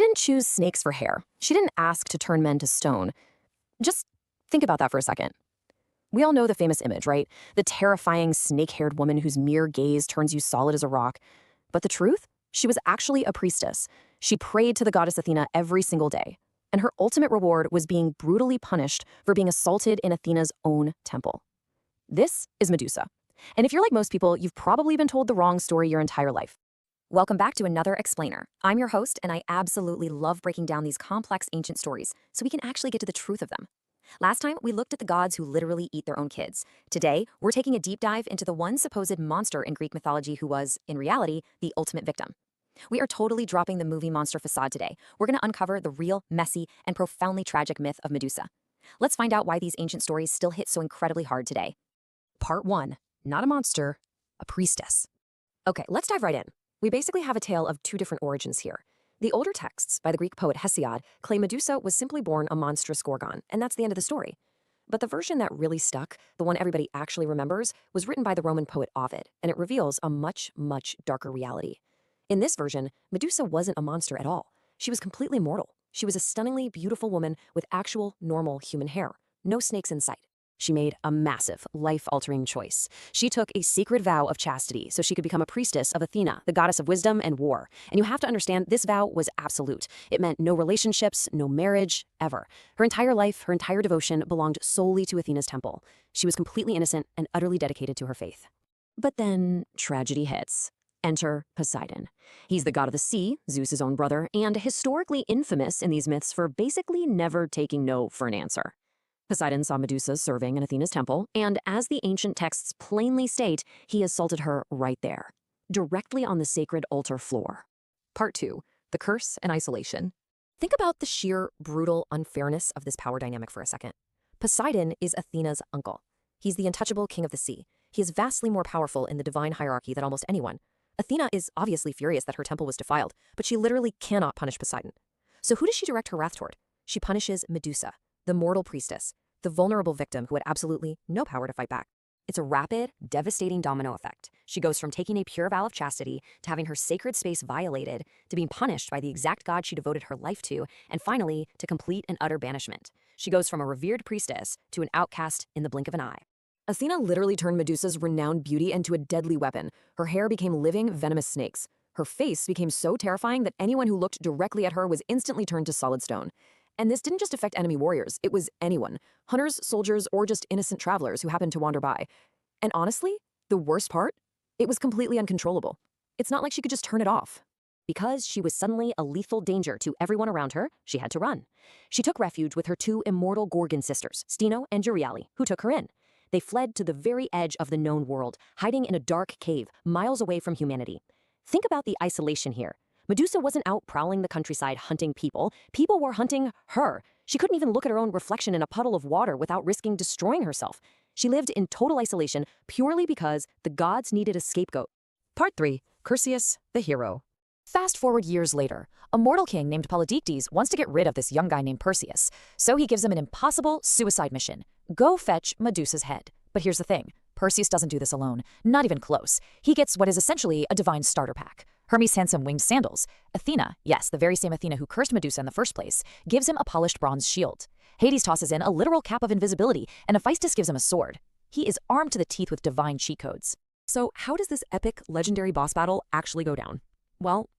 didn't choose snakes for hair. She didn't ask to turn men to stone. Just think about that for a second. We all know the famous image, right? The terrifying snake-haired woman whose mere gaze turns you solid as a rock. But the truth? She was actually a priestess. She prayed to the goddess Athena every single day. And her ultimate reward was being brutally punished for being assaulted in Athena's own temple. This is Medusa. And if you're like most people, you've probably been told the wrong story your entire life. Welcome back to another Explainer. I'm your host, and I absolutely love breaking down these complex ancient stories so we can actually get to the truth of them. Last time, we looked at the gods who literally eat their own kids. Today, we're taking a deep dive into the one supposed monster in Greek mythology who was, in reality, the ultimate victim. We are totally dropping the movie monster facade today. We're going to uncover the real, messy, and profoundly tragic myth of Medusa. Let's find out why these ancient stories still hit so incredibly hard today. Part 1. Not a monster, a priestess. Okay, let's dive right in. We basically have a tale of two different origins here. The older texts by the Greek poet Hesiod claim Medusa was simply born a monstrous Gorgon, and that's the end of the story. But the version that really stuck, the one everybody actually remembers, was written by the Roman poet Ovid, and it reveals a much, much darker reality. In this version, Medusa wasn't a monster at all. She was completely mortal. She was a stunningly beautiful woman with actual, normal human hair. No snakes in sight. She made a massive, life-altering choice. She took a sacred vow of chastity so she could become a priestess of Athena, the goddess of wisdom and war. And you have to understand, this vow was absolute. It meant no relationships, no marriage, ever. Her entire life, her entire devotion belonged solely to Athena's temple. She was completely innocent and utterly dedicated to her faith. But then, tragedy hits. Enter Poseidon. He's the god of the sea, Zeus's own brother, and historically infamous in these myths for basically never taking no for an answer. Poseidon saw Medusa serving in Athena's temple, and as the ancient texts plainly state, he assaulted her right there, directly on the sacred altar floor. Part 2. The Curse and Isolation. Think about the sheer, brutal unfairness of this power dynamic for a second. Poseidon is Athena's uncle. He's the untouchable king of the sea. He is vastly more powerful in the divine hierarchy than almost anyone. Athena is obviously furious that her temple was defiled, but she literally cannot punish Poseidon. So who does she direct her wrath toward? She punishes Medusa, the mortal priestess, the vulnerable victim who had absolutely no power to fight back. It's a rapid, devastating domino effect. She goes from taking a pure vow of chastity to having her sacred space violated, to being punished by the exact god she devoted her life to, and finally, to complete and utter banishment. She goes from a revered priestess to an outcast in the blink of an eye. Athena literally turned Medusa's renowned beauty into a deadly weapon. Her hair became living, venomous snakes. Her face became so terrifying that anyone who looked directly at her was instantly turned to solid stone. And this didn't just affect enemy warriors, it was anyone. Hunters, soldiers, or just innocent travelers who happened to wander by. And honestly, the worst part? It was completely uncontrollable. It's not like she could just turn it off. Because she was suddenly a lethal danger to everyone around her, she had to run. She took refuge with her two immortal Gorgon sisters, Steno and Euryale, who took her in. They fled to the very edge of the known world, hiding in a dark cave, miles away from humanity. Think about the isolation here. Medusa wasn't out prowling the countryside hunting people. People were hunting her. She couldn't even look at her own reflection in a puddle of water without risking destroying herself. She lived in total isolation purely because the gods needed a scapegoat. Part 3. Perseus, the hero. Fast forward years later, a mortal king named Polydectes wants to get rid of this young guy named Perseus, so he gives him an impossible suicide mission. Go fetch Medusa's head. But here's the thing. Perseus doesn't do this alone, not even close. He gets what is essentially a divine starter pack. Hermes' handsome winged sandals. Athena, yes, the very same Athena who cursed Medusa in the first place, gives him a polished bronze shield. Hades tosses in a literal cap of invisibility, and Hephaestus gives him a sword. He is armed to the teeth with divine cheat codes. So how does this epic, legendary boss battle actually go down? Well,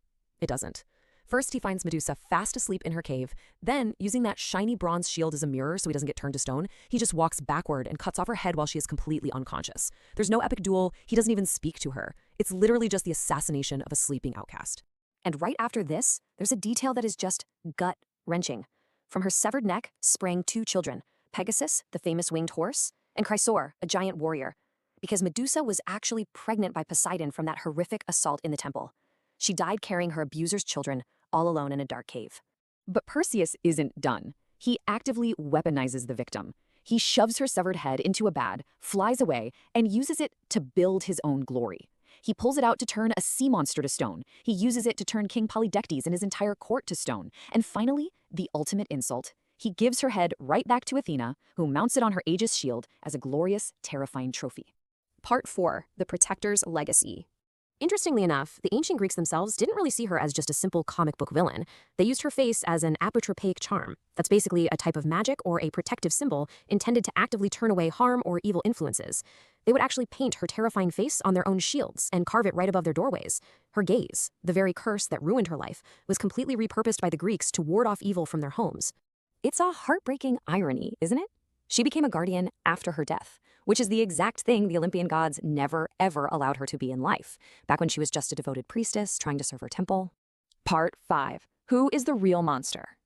it doesn't. First, he finds Medusa fast asleep in her cave. Then, using that shiny bronze shield as a mirror so he doesn't get turned to stone, he just walks backward and cuts off her head while she is completely unconscious. There's no epic duel. He doesn't even speak to her. It's literally just the assassination of a sleeping outcast. And right after this, there's a detail that is just gut-wrenching. From her severed neck sprang two children, Pegasus, the famous winged horse, and Chrysaor, a giant warrior. Because Medusa was actually pregnant by Poseidon from that horrific assault in the temple. She died carrying her abuser's children, all alone in a dark cave. But Perseus isn't done. He actively weaponizes the victim. He shoves her severed head into a bag, flies away, and uses it to build his own glory. He pulls it out to turn a sea monster to stone. He uses it to turn King Polydectes and his entire court to stone. And finally, the ultimate insult. He gives her head right back to Athena, who mounts it on her Aegis shield as a glorious, terrifying trophy. Part 4. The Protector's Legacy. Interestingly enough, the ancient Greeks themselves didn't really see her as just a simple comic book villain. They used her face as an apotropaic charm. That's basically a type of magic or a protective symbol intended to actively turn away harm or evil influences. They would actually paint her terrifying face on their own shields and carve it right above their doorways. Her gaze, the very curse that ruined her life, was completely repurposed by the Greeks to ward off evil from their homes. It's a heartbreaking irony, isn't it? She became a guardian after her death, which is the exact thing the Olympian gods never, ever allowed her to be in life, back when she was just a devoted priestess trying to serve her temple. Part 5. Who is the real monster?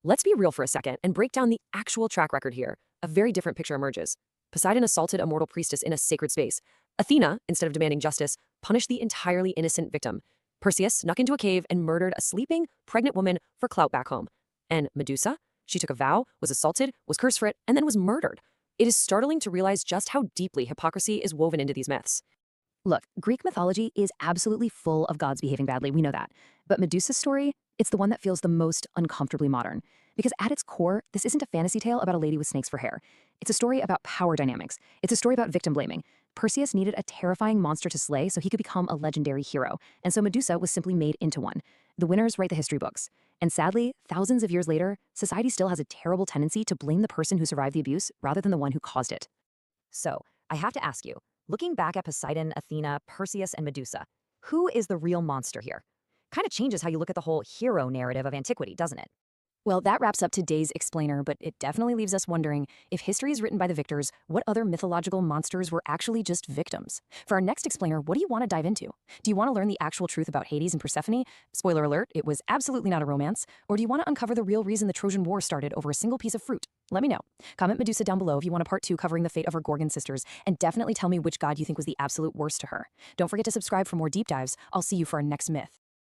Let's be real for a second and break down the actual track record here. A very different picture emerges. Poseidon assaulted a mortal priestess in a sacred space. Athena, instead of demanding justice, punished the entirely innocent victim. Perseus snuck into a cave and murdered a sleeping, pregnant woman for clout back home. And Medusa? She took a vow, was assaulted, was cursed for it, and then was murdered. It is startling to realize just how deeply hypocrisy is woven into these myths. Look, Greek mythology is absolutely full of gods behaving badly, we know that. But Medusa's story, it's the one that feels the most uncomfortably modern. Because at its core, this isn't a fantasy tale about a lady with snakes for hair. It's a story about power dynamics. It's a story about victim blaming. Perseus needed a terrifying monster to slay so he could become a legendary hero, and so Medusa was simply made into one. The winners write the history books. And sadly, thousands of years later, society still has a terrible tendency to blame the person who survived the abuse rather than the one who caused it. So, I have to ask you, looking back at Poseidon, Athena, Perseus, and Medusa, who is the real monster here? Kind of changes how you look at the whole hero narrative of antiquity, doesn't it? Well, that wraps up today's explainer, but it definitely leaves us wondering, if history is written by the victors, what other mythological monsters were actually just victims? For our next explainer, what do you want to dive into? Do you want to learn the actual truth about Hades and Persephone? Spoiler alert, it was absolutely not a romance. Or do you want to uncover the real reason the Trojan War started over a single piece of fruit? Let me know. Comment Medusa down below if you want a part 2 covering the fate of her Gorgon sisters, and definitely tell me which god you think was the absolute worst to her. Don't forget to subscribe for more deep dives. I'll see you for our next myth.